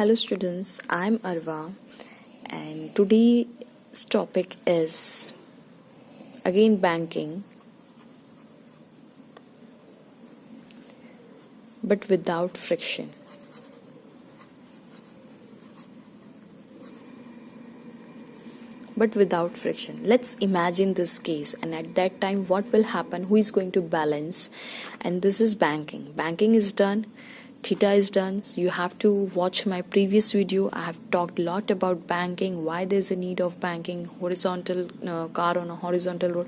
Hello students, I'm Arva and today's topic is again banking but without friction. Let's imagine this case, and at that time what will happen, who is going to balance? And this is banking is done, theta is done. So you have to watch my previous video. I have talked a lot about banking, why there's a need of banking, horizontal car on a horizontal road.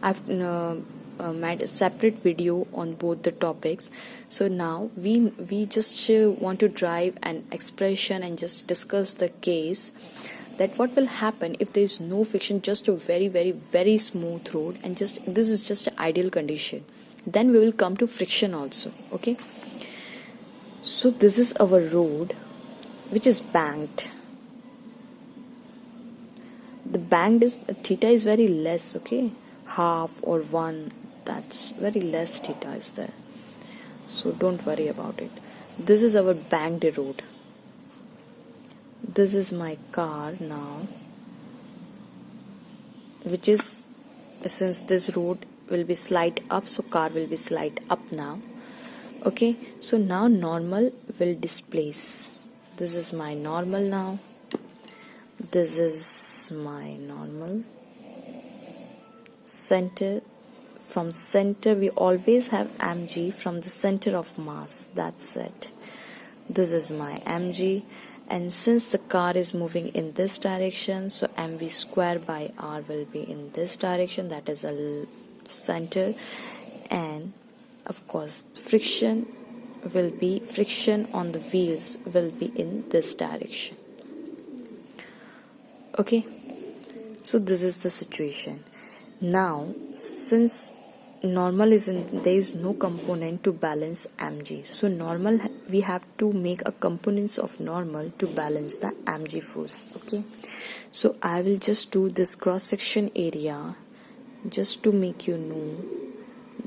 I've made a separate video on both the topics. So now we just want to drive an expression and just discuss the case that what will happen if there is no friction, just a very smooth road, and just this is just an ideal condition. Then we will come to friction also. Okay, so this is our road which is banked. The banked is theta is very less, okay, half or 1, that's very less theta is there, so don't worry about it. This is our banked road. This is my car now, which is, since this road will be slide up, so car will be slide up now. Okay, so now normal will displace. This is my normal now. This is my normal. Center. From center we always have mg from the center of mass. That's it. This is my mg. And since the car is moving in this direction, so mv square by r will be in this direction, that is a center. And of course friction on the wheels will be in this direction. Okay, so this is the situation. Now since normal is in, there is no component to balance mg, so normal we have to make a components of normal to balance the mg force. Okay, so I will just do this cross section area just to make you know.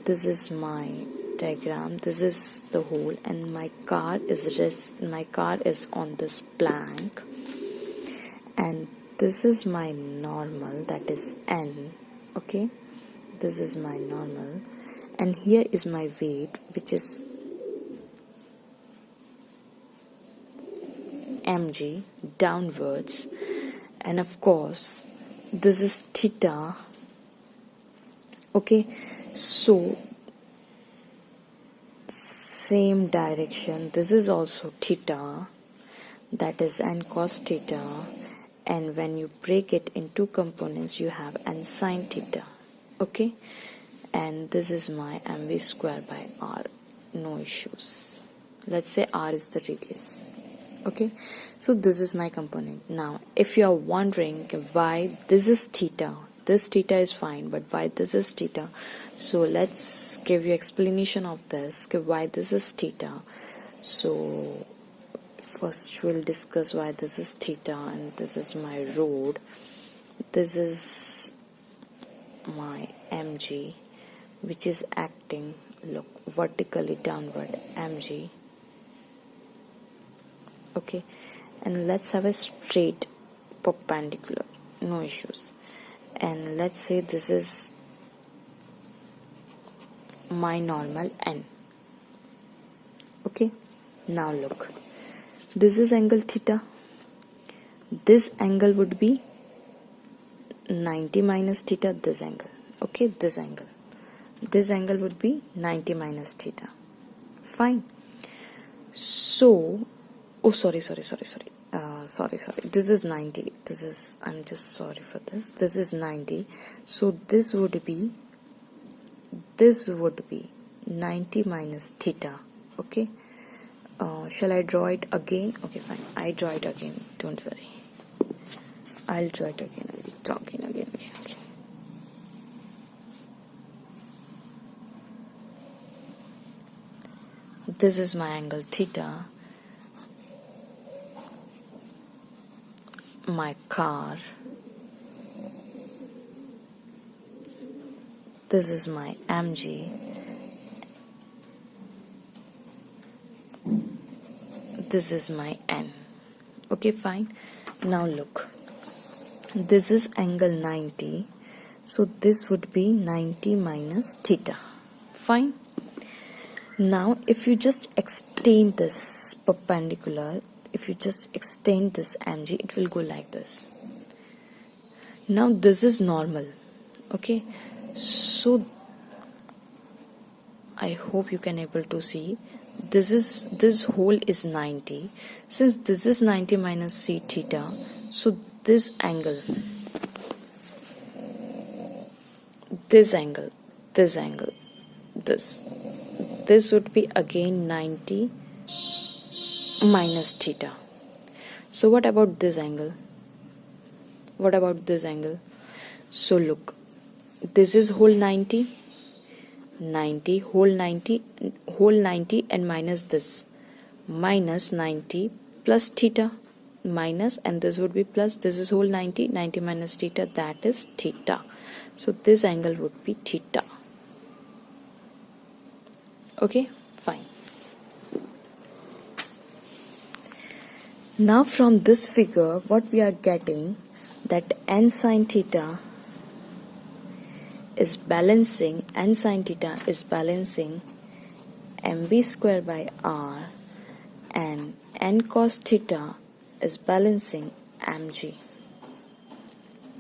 This is my diagram, this is the hole, and my car is on this plank, and this is my normal, that is n. Okay, this is my normal, and here is my weight, which is mg downwards, and of course this is theta. Okay, so same direction, this is also theta, that is n cos theta, and when you break it in two components you have n sin theta. Okay, and this is my mv square by r, no issues. Let's say r is the radius. Okay, so this is my component. Now if you are wondering why this is theta, this theta is fine, but why this is theta, so let's give you explanation of this, why this is theta. So first we'll discuss why this is theta, and this is my road, this is my mg which is acting, look, vertically downward, mg. Okay, and let's have a straight perpendicular, no issues. And let's say this is my normal n. Okay, now look, this is angle theta, this angle would be 90 minus theta, this angle. Okay, this angle would be 90 minus theta. Fine. So sorry, this is 90, this is, I'm just sorry for this, this is 90, so this would be 90 minus theta. Okay, shall I draw it again? Okay, fine, I draw it again, don't worry, I'll draw it again, I'll be talking again. This is my angle theta, my car, this is my mg, this is my n. Okay, fine. Now look, this is angle 90, so this would be 90 minus theta. Fine. Now if you just extend this perpendicular, if you just extend this mg, it will go like this. Now this is normal. Okay, so I hope you can able to see this whole is 90. Since this is 90 minus c theta, so this angle, this would be again 90 minus theta. So what about this angle? So look, this is whole 90 whole 90 and minus this, minus 90 plus theta, minus, and this would be plus. This is whole 90 minus theta, that is theta. So this angle would be theta. Okay, fine. Now from this figure what we are getting, that n sine theta is balancing mv square by r, and n cos theta is balancing mg.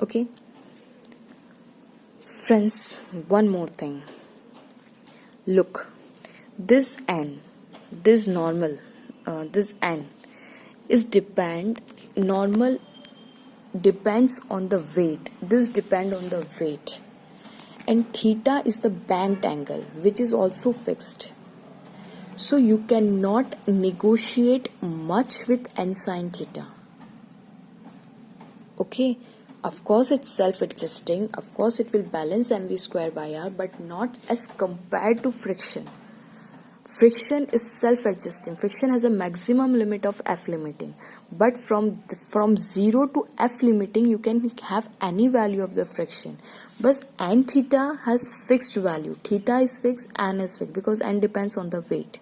Okay, friends, one more thing. Look, this n, this normal, this n is normal depends on the weight. This depends on the weight, and theta is the banked angle which is also fixed. So you cannot negotiate much with n sine theta. Okay, of course it's self-adjusting, of course it will balance mv square by r, but not as compared to friction. Friction is self-adjusting. Friction has a maximum limit of f limiting, but from 0 to f limiting you can have any value of the friction, but n theta has fixed value. Theta is fixed, n is fixed, because n depends on the weight.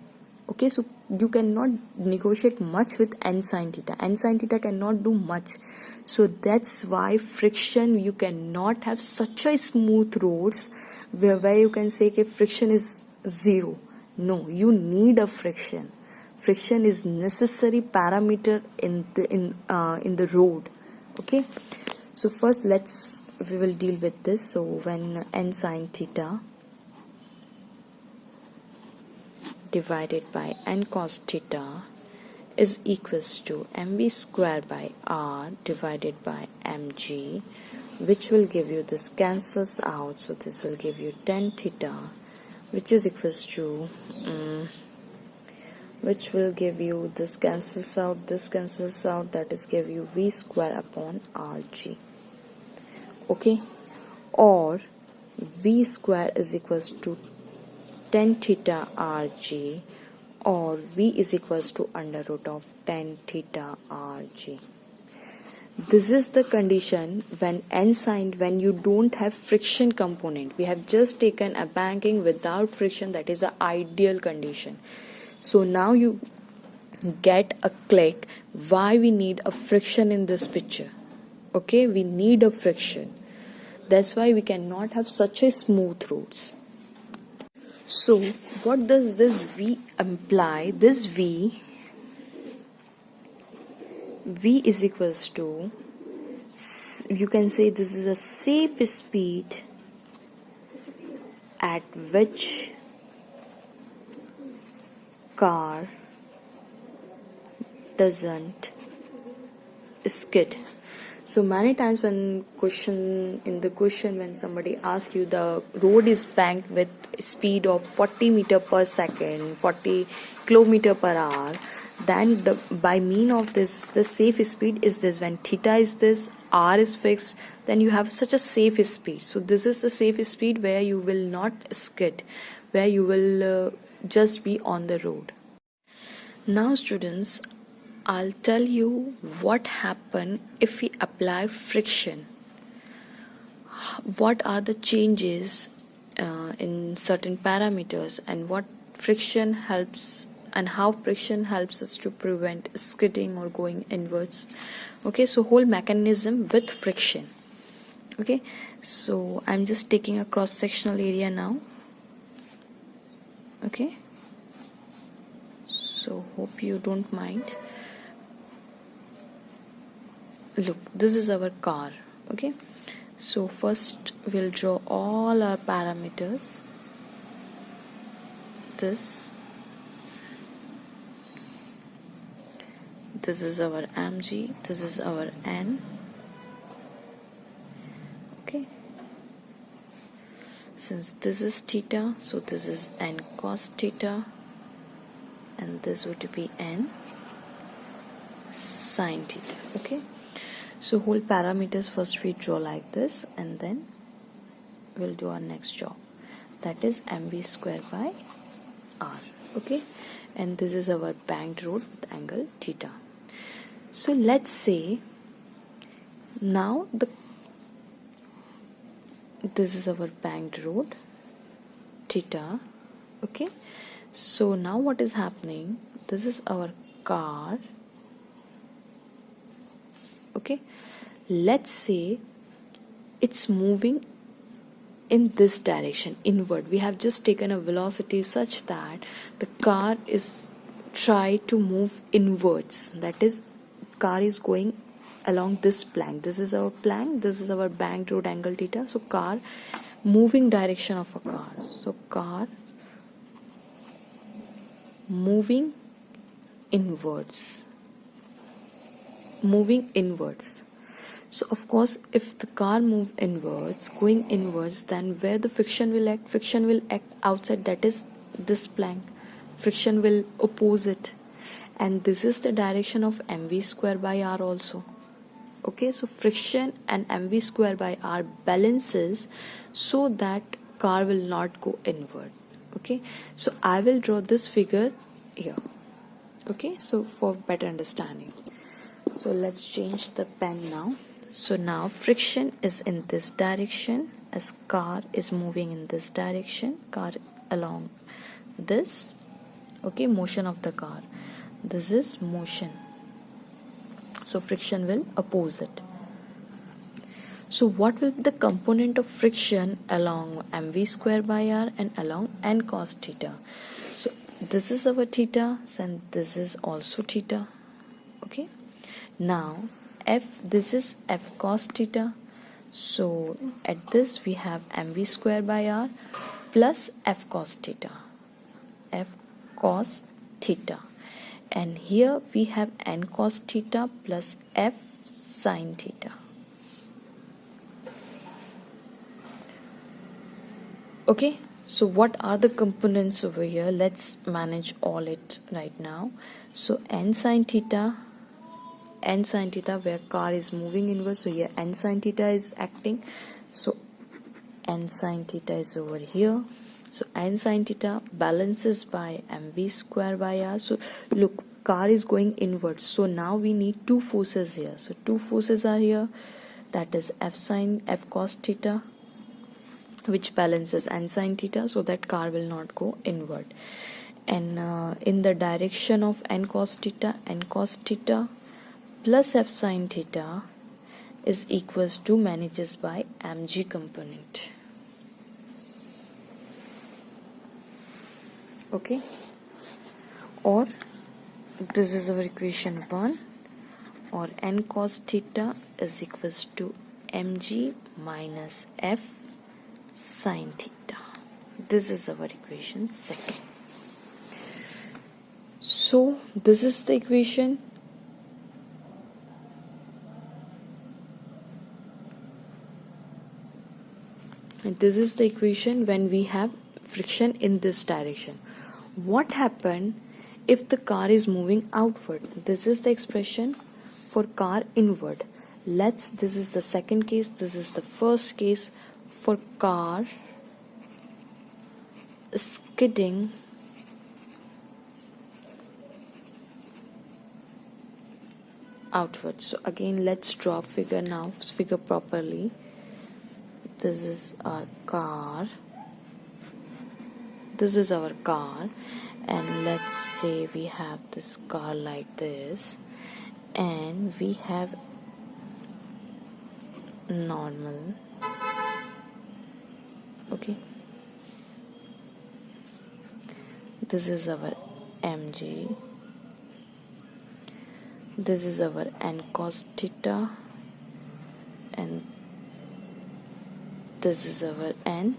Okay, so you cannot negotiate much with n sine theta. N sine theta cannot do much, so that's why friction, you cannot have such a smooth roads where you can say that friction is 0. No, you need a friction. Friction is necessary parameter in the road. Okay, so first we will deal with this. So when n sine theta divided by n cos theta is equals to mv square by r divided by mg, which will give you, this cancels out, so this will give you tan theta, which is equals to which will give you, this cancels out, that is give you v square upon rg. Okay, or v square is equals to tan theta rg, or v is equals to under root of tan theta rg. This is the condition when you don't have friction component. We have just taken a banking without friction, that is an ideal condition. So now you get a click why we need a friction in this picture. Okay, we need a friction. That's why we cannot have such a smooth roads. So what does this V imply? This V is equals to, you can say this is a safe speed at which car doesn't skid. So many times when when somebody asks you, the road is banked with speed of 40 meter per second, 40 kilometer per hour, then by mean of this, the safe speed is this. When theta is this, r is fixed, then you have such a safe speed. So this is the safe speed where you will not skid, where you will just be on the road. Now students, I'll tell you what happen if we apply friction. What are the changes in certain parameters, and what friction helps and how friction helps us to prevent skidding or going inwards. Okay, so whole mechanism with friction. Okay, so I'm just taking a cross sectional area now. Okay, so hope you don't mind. Look, this is our car. Okay, so first we'll draw all our parameters. This is our mg, this is our n. Okay, since this is theta, so this is n cos theta, and this would be n sin theta. Okay, so whole parameters first we draw like this, and then we'll do our next job, that is mv square by r. Okay, and this is our banked road with angle theta. So let's say now this is our banked road theta. Okay, so now what is happening, this is our car. Okay, let's say it's moving in this direction, inward. We have just taken a velocity such that the car is try to move inwards, that is car is going along this plank. This is our plank, this is our banked road angle theta. So car moving direction of a car, so car moving inwards, so of course if the car move inwards, going inwards, then where the friction will act? Friction will act outside, that is this plank. Friction will oppose it, and this is the direction of mv square by r also. Okay, so friction and mv square by r balances so that car will not go inward. Okay, so I will draw this figure here. Okay, so for better understanding, so let's change the pen now. So now friction is in this direction as car is moving in this direction, car along this. Okay, motion of the car, this is motion, so friction will oppose it. So what will be the component of friction along mv square by r and along n cos theta? So this is our theta and this is also theta. Okay, now this is f cos theta, so at this we have mv square by r plus f cos theta, and here we have n cos theta plus f sin theta. Okay, so what are the components over here? Let's manage all it right now. So n sin theta where car is moving inwards, so here n sin theta is acting, so n sin theta is over here. So n sin theta balances by mv square by r. So look, car is going inwards, so now we need two forces here. So two forces are here, that is f cos theta, which balances n sin theta so that car will not go inward. And in the direction of n cos theta plus f sin theta is equals to manages by mg component. Okay, or this is our equation 1, or n cos theta is equals to mg minus f sin theta. This is our equation 2. So this is the equation. And this is the equation when we have friction in this direction. What happened if the car is moving outward? This is the expression for car inward. This is the second case, this is the first case. For car skidding outward. So again let's draw figure now, figure properly. This is our car, And let's say we have this car like this, and we have normal. Okay, this is our mg, this is our n cos theta, and this is our n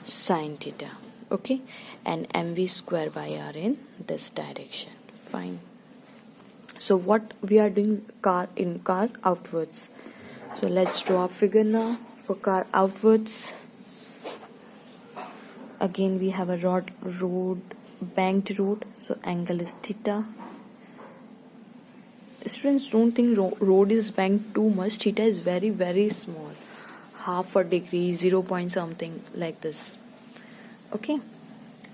sin theta. Okay, and mv square by r in this direction. Fine. So what we are doing car outwards. So let's draw a figure now for car outwards. Again we have a banked road, so angle is theta. Students, don't think road is banked too much. Theta is very, very small, half a degree, 0 point something, like this. Okay,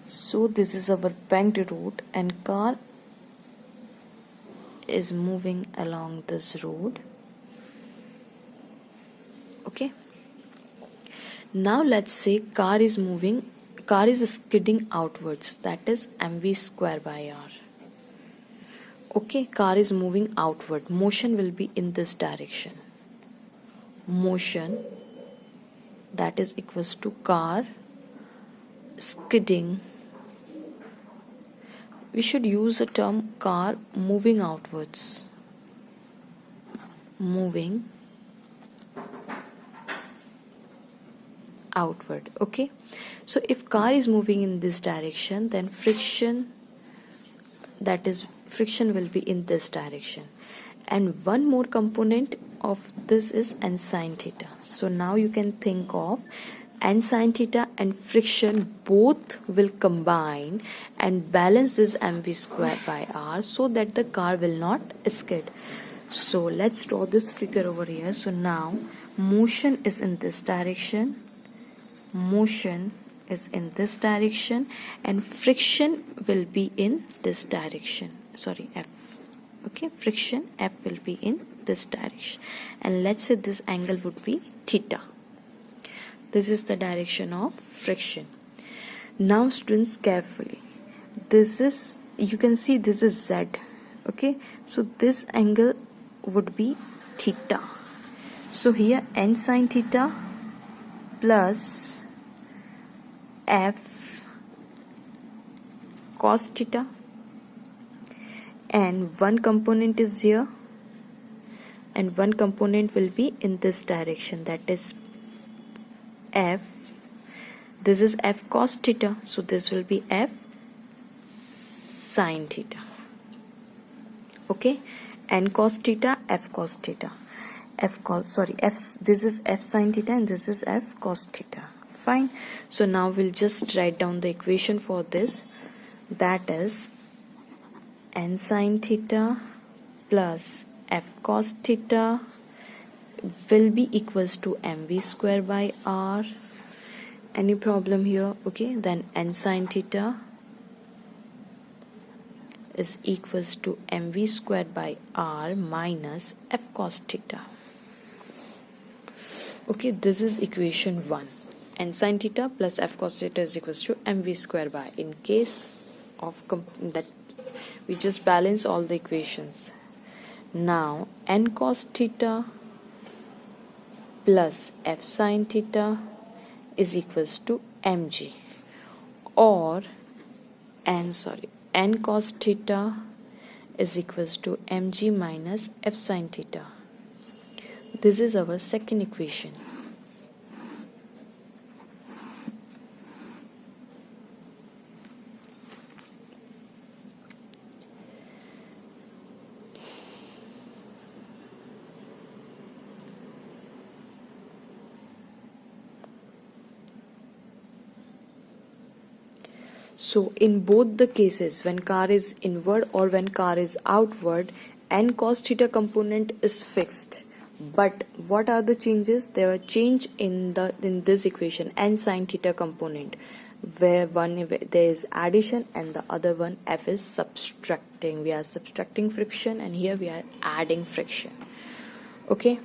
so this is our banked road, and car is moving along this road. Okay, now let's say car is skidding outwards, that is mv square by r. Okay, car is moving outward. Motion will be in this direction. Motion, that is equals to car skidding. We should use the term car moving outwards. Moving outward. Okay, so if car is moving in this direction, then friction will be in this direction. And one more component of this is n sin theta. So now you can think of n sin theta and friction both will combine and balance this mv square by r, so that the car will not skid. So let's draw this figure over here. So now motion is in this direction, motion is in this direction, and friction will be in this direction. Sorry, F. Okay, friction F will be in this direction, and let's say this angle would be theta. This is the direction of friction. Now students, carefully, this is, you can see this is Z. Okay, so this angle would be theta. So here n sin theta plus F cos theta, and one component is here and one component will be in this direction, that is F. This is F cos theta, so this will be F sin theta. Okay, n cos theta, F cos theta, this is F sin theta and this is F cos theta. Fine. So now we'll just write down the equation for this, that is n sin theta plus F cos theta will be equals to mv square by r. Any problem here? Okay, then n sin theta is equals to mv square by r minus F cos theta. Okay, this is equation 1. N sin theta plus F cos theta is equals to mv square by. In case of that, we just balance all the equations. Now n cos theta plus F sin theta is equals to mg, or n cos theta is equals to mg minus F sin theta. This is our second equation. So in both the cases, when car is inward or when car is outward, n cos theta component is fixed. But what are the changes? There are change in this equation, n sin theta component, where there is addition and the other one F is subtracting. We are subtracting friction and here we are adding friction. Okay.